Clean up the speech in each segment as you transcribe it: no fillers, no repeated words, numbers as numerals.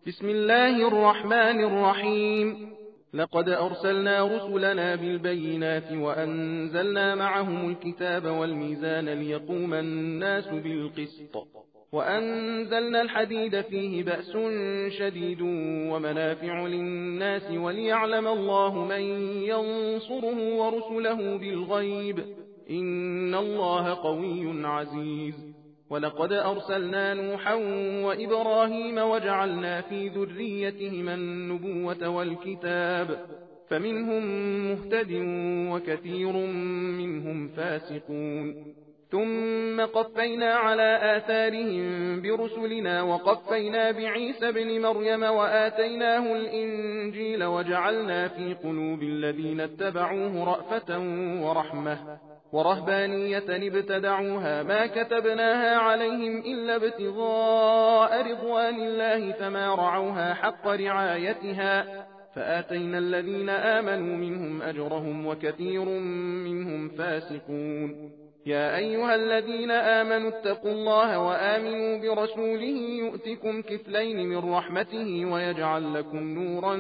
بسم الله الرحمن الرحيم. لقد أرسلنا رسلنا بالبينات وأنزلنا معهم الكتاب والميزان ليقوم الناس بالقسط وأنزلنا الحديد فيه بأس شديد ومنافع للناس وليعلم الله من ينصره ورسله بالغيب إن الله قوي عزيز. ولقد أرسلنا نوحا وإبراهيم وجعلنا في ذريتهما النبوة والكتاب فمنهم مهتد وكثير منهم فاسقون. ثم قفينا على آثارهم برسلنا وقفينا بعيسى ابن مريم وآتيناه الإنجيل وجعلنا في قلوب الذين اتبعوه رأفة ورحمة ورهبانية ابتدعوها ما كتبناها عليهم إلا ابتغاء رضوان الله فما رعوها حق رعايتها فآتينا الذين آمنوا منهم أجرهم وكثير منهم فاسقون. يا أيها الذين آمنوا اتقوا الله وآمنوا برسوله يؤتكم كفلين من رحمته ويجعل لكم نورا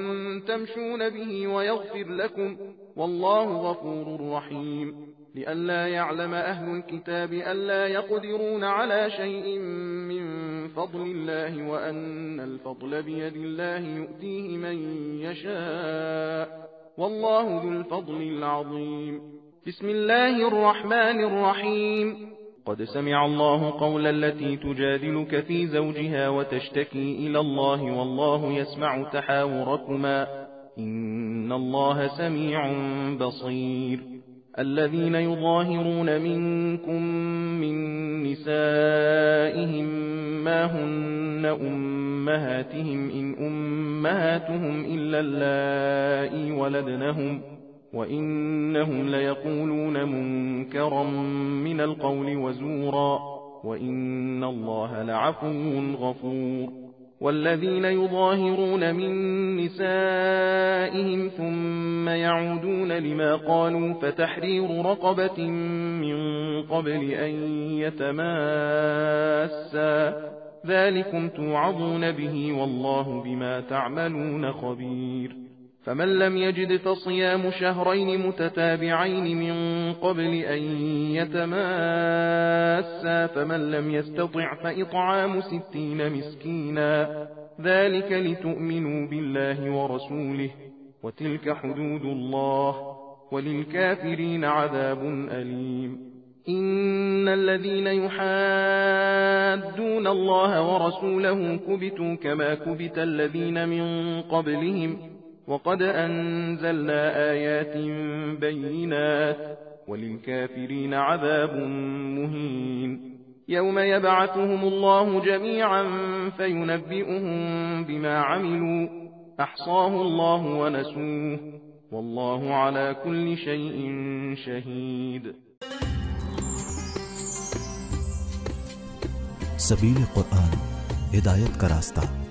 تمشون به ويغفر لكم والله غفور رحيم. لئلا يعلم أهل الكتاب ألا يقدرون على شيء من فضل الله وأن الفضل بيد الله يؤتيه من يشاء والله ذو الفضل العظيم. بسم الله الرحمن الرحيم. قد سمع الله قول التي تجادلك في زوجها وتشتكي إلى الله والله يسمع تحاوركما إن الله سميع بصير. الذين يظاهرون منكم من نسائهم ما هن أمهاتهم إن أمهاتهم إلا اللائي ولدنهم وإنهم ليقولون منكرا من القول وزورا وإن الله لعفو غفور. والذين يظاهرون من نسائهم ثم يعودون لما قالوا فتحرير رقبة من قبل أن يتماسا ذلكم توعظون به والله بما تعملون خبير. فمن لم يجد فصيام شهرين متتابعين من قبل أن يتماسا فمن لم يستطع فإطعام 60 مسكينا ذلك لتؤمنوا بالله ورسوله وتلك حدود الله وللكافرين عذاب أليم. إن الذين يحادون الله ورسوله كبتوا كما كبت الذين من قبلهم وقد أنزلنا آيات بينات وللكافرين عذاب مهين. يوم يبعثهم الله جميعا فينبئهم بما عملوا أحصاه الله ونسوه والله على كل شيء شهيد. सबील कुरान हिदायत का रास्ता।